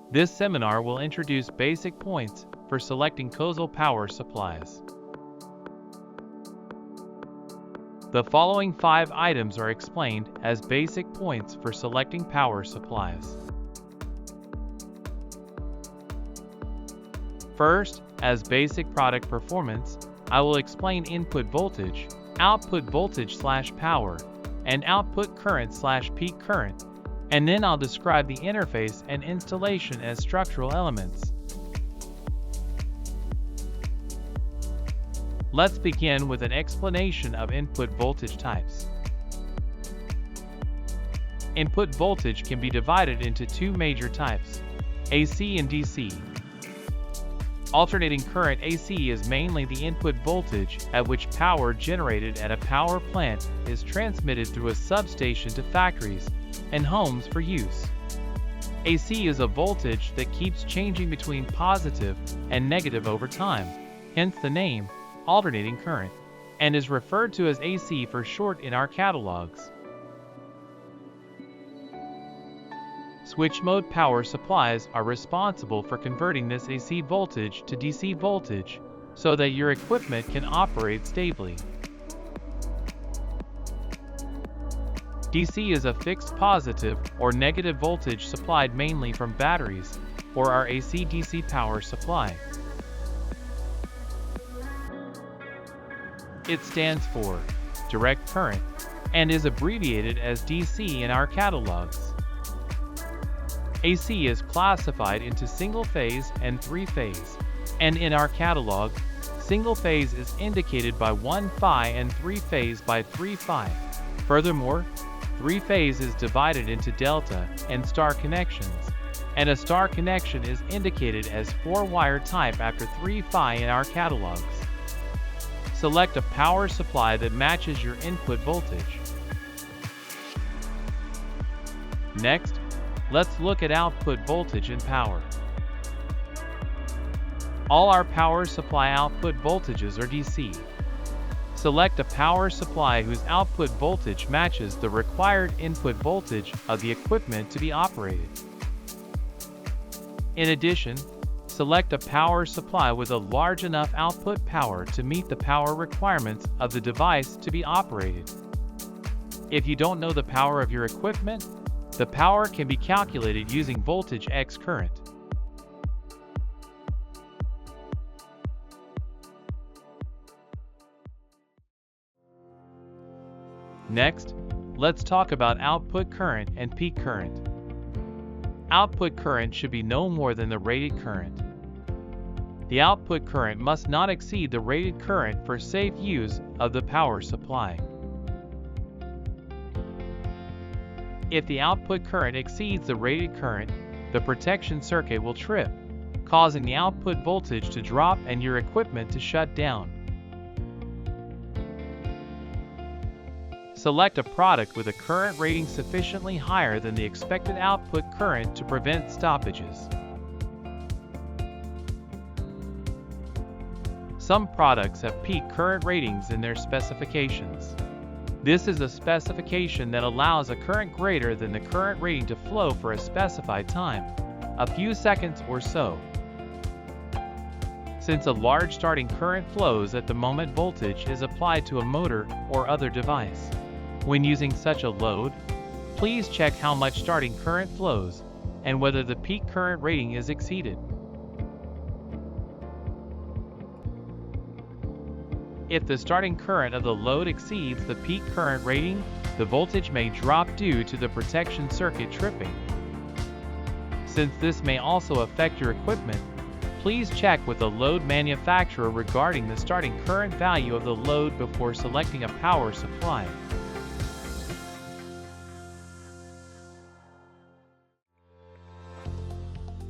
This seminar will introduce basic points for selecting COSL power supplies. The following 5 items are explained as basic points for selecting power supplies. First, as basic product performance, I will explain input voltage, output voltage/power, and output current/peak current, and then I'll describe the interface and installation as structural elements. Let's begin with an explanation of input voltage types. Input voltage can be divided into 2 major types, AC and DC. Alternating current AC is mainly the input voltage at which power generated at a power plant is transmitted through a substation to factories and homes for use. AC is a voltage that keeps changing between positive and negative over time, hence the name, alternating current, and is referred to as AC for short in our catalogs. Switch mode power supplies are responsible for converting this AC voltage to DC voltage so that your equipment can operate stably. DC is a fixed positive or negative voltage supplied mainly from batteries or our AC-DC power supply. It stands for direct current and is abbreviated as DC in our catalogs. AC is classified into single-phase and 3-phase, and in our catalog, single-phase is indicated by 1 phi and 3-phase by 3 phi. Furthermore, 3-phase is divided into delta and star connections, and a star connection is indicated as 4-wire type after 3 phi in our catalogs. Select a power supply that matches your input voltage. Next, let's look at output voltage and power. All our power supply output voltages are DC. Select a power supply whose output voltage matches the required input voltage of the equipment to be operated. In addition, select a power supply with a large enough output power to meet the power requirements of the device to be operated. If you don't know the power of your equipment, the power can be calculated using voltage x current. Next, let's talk about output current and peak current. Output current should be no more than the rated current. The output current must not exceed the rated current for safe use of the power supply. If the output current exceeds the rated current, the protection circuit will trip, causing the output voltage to drop and your equipment to shut down. Select a product with a current rating sufficiently higher than the expected output current to prevent stoppages. Some products have peak current ratings in their specifications. This is a specification that allows a current greater than the current rating to flow for a specified time, a few seconds or so. Since a large starting current flows at the moment voltage is applied to a motor or other device. When using such a load, please check how much starting current flows and whether the peak current rating is exceeded. If the starting current of the load exceeds the peak current rating, the voltage may drop due to the protection circuit tripping. Since this may also affect your equipment, please check with the load manufacturer regarding the starting current value of the load before selecting a power supply.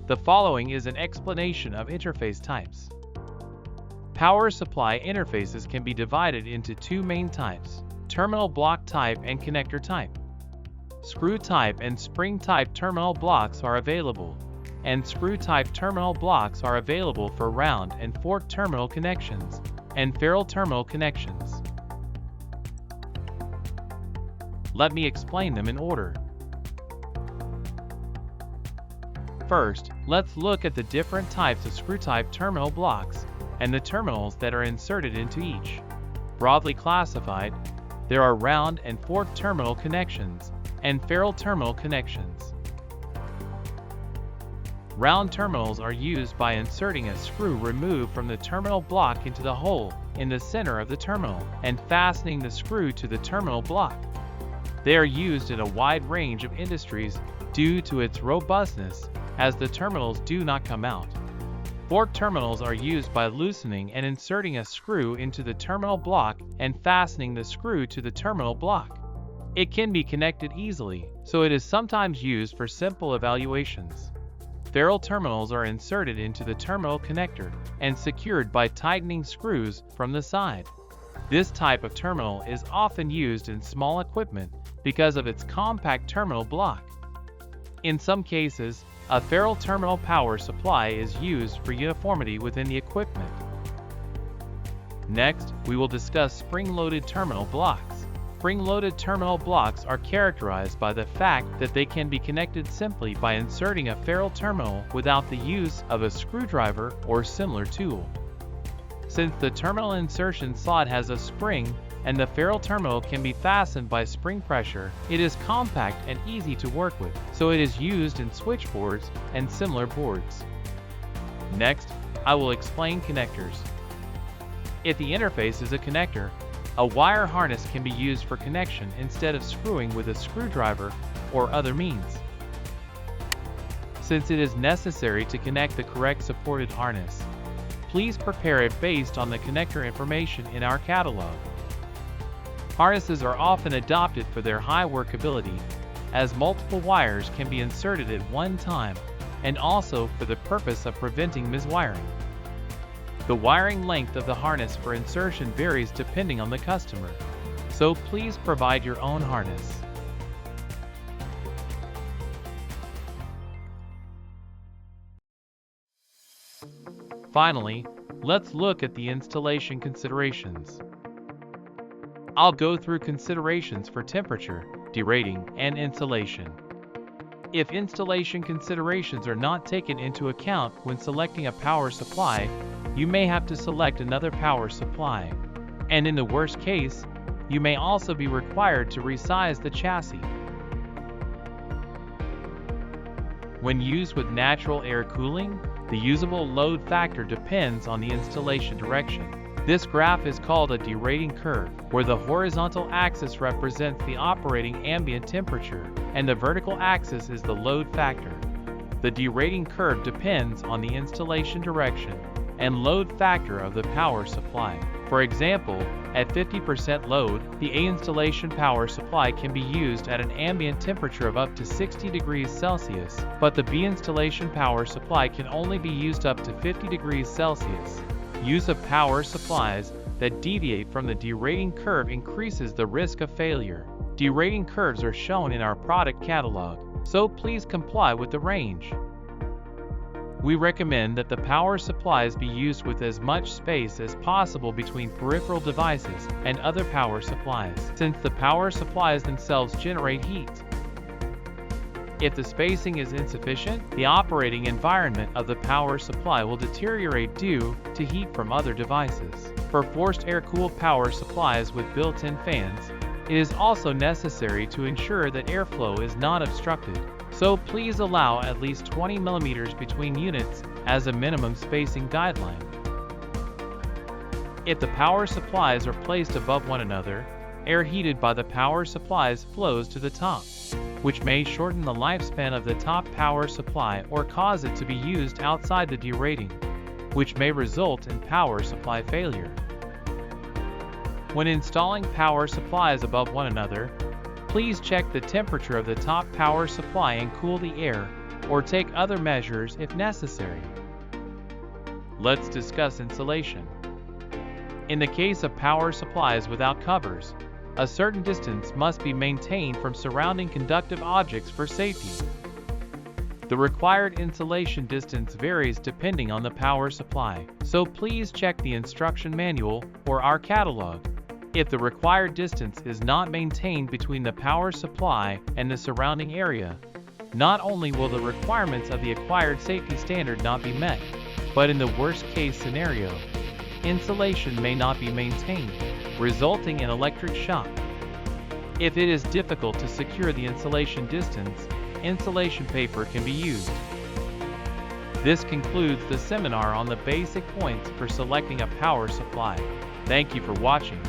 The following is an explanation of interface types. Power supply interfaces can be divided into 2 main types, terminal block type and connector type. Screw type and spring type terminal blocks are available, and screw type terminal blocks are available for round and fork terminal connections, and ferrule terminal connections. Let me explain them in order. First, let's look at the different types of screw-type terminal blocks and the terminals that are inserted into each. Broadly classified, there are round and forked terminal connections and ferrule terminal connections. Round terminals are used by inserting a screw removed from the terminal block into the hole in the center of the terminal and fastening the screw to the terminal block. They are used in a wide range of industries due to its robustness, as the terminals do not come out. Forked terminals are used by loosening and inserting a screw into the terminal block and fastening the screw to the terminal block. It can be connected easily, so it is sometimes used for simple evaluations. Ferrule terminals are inserted into the terminal connector and secured by tightening screws from the side. This type of terminal is often used in small equipment because of its compact terminal block. In some cases, a ferrule terminal power supply is used for uniformity within the equipment. Next, we will discuss spring-loaded terminal blocks. Spring-loaded terminal blocks are characterized by the fact that they can be connected simply by inserting a ferrule terminal without the use of a screwdriver or similar tool. Since the terminal insertion slot has a spring and the ferrule terminal can be fastened by spring pressure, it is compact and easy to work with, so it is used in switchboards and similar boards. Next, I will explain connectors. If the interface is a connector, a wire harness can be used for connection instead of screwing with a screwdriver or other means. Since it is necessary to connect the correct supported harness, please prepare it based on the connector information in our catalog. Harnesses are often adopted for their high workability, as multiple wires can be inserted at one time, and also for the purpose of preventing miswiring. The wiring length of the harness for insertion varies depending on the customer, so please provide your own harness. Finally, let's look at the installation considerations. I'll go through considerations for temperature, derating, and insulation. If installation considerations are not taken into account when selecting a power supply, you may have to select another power supply. And in the worst case, you may also be required to resize the chassis. When used with natural air cooling, the usable load factor depends on the installation direction. This graph is called a derating curve, where the horizontal axis represents the operating ambient temperature, and the vertical axis is the load factor. The derating curve depends on the installation direction and load factor of the power supply. For example, at 50% load, the A installation power supply can be used at an ambient temperature of up to 60 degrees Celsius, but the B installation power supply can only be used up to 50 degrees Celsius. Use of power supplies that deviate from the derating curve increases the risk of failure. Derating curves are shown in our product catalog, so please comply with the range. We recommend that the power supplies be used with as much space as possible between peripheral devices and other power supplies, since the power supplies themselves generate heat. If the spacing is insufficient, the operating environment of the power supply will deteriorate due to heat from other devices. For forced air-cooled power supplies with built-in fans, it is also necessary to ensure that airflow is not obstructed, so please allow at least 20 mm between units as a minimum spacing guideline. If the power supplies are placed above one another, air heated by the power supplies flows to the top, which may shorten the lifespan of the top power supply or cause it to be used outside the derating, which may result in power supply failure. When installing power supplies above one another, please check the temperature of the top power supply and cool the air, or take other measures if necessary. Let's discuss insulation. In the case of power supplies without covers, a certain distance must be maintained from surrounding conductive objects for safety. The required insulation distance varies depending on the power supply, so please check the instruction manual or our catalog. If the required distance is not maintained between the power supply and the surrounding area, Not only will the requirements of the acquired safety standard not be met, but in the worst-case scenario, insulation may not be maintained, resulting in electric shock. If it is difficult to secure the insulation distance, insulation paper can be used. This concludes the seminar on the basic points for selecting a power supply. Thank you for watching.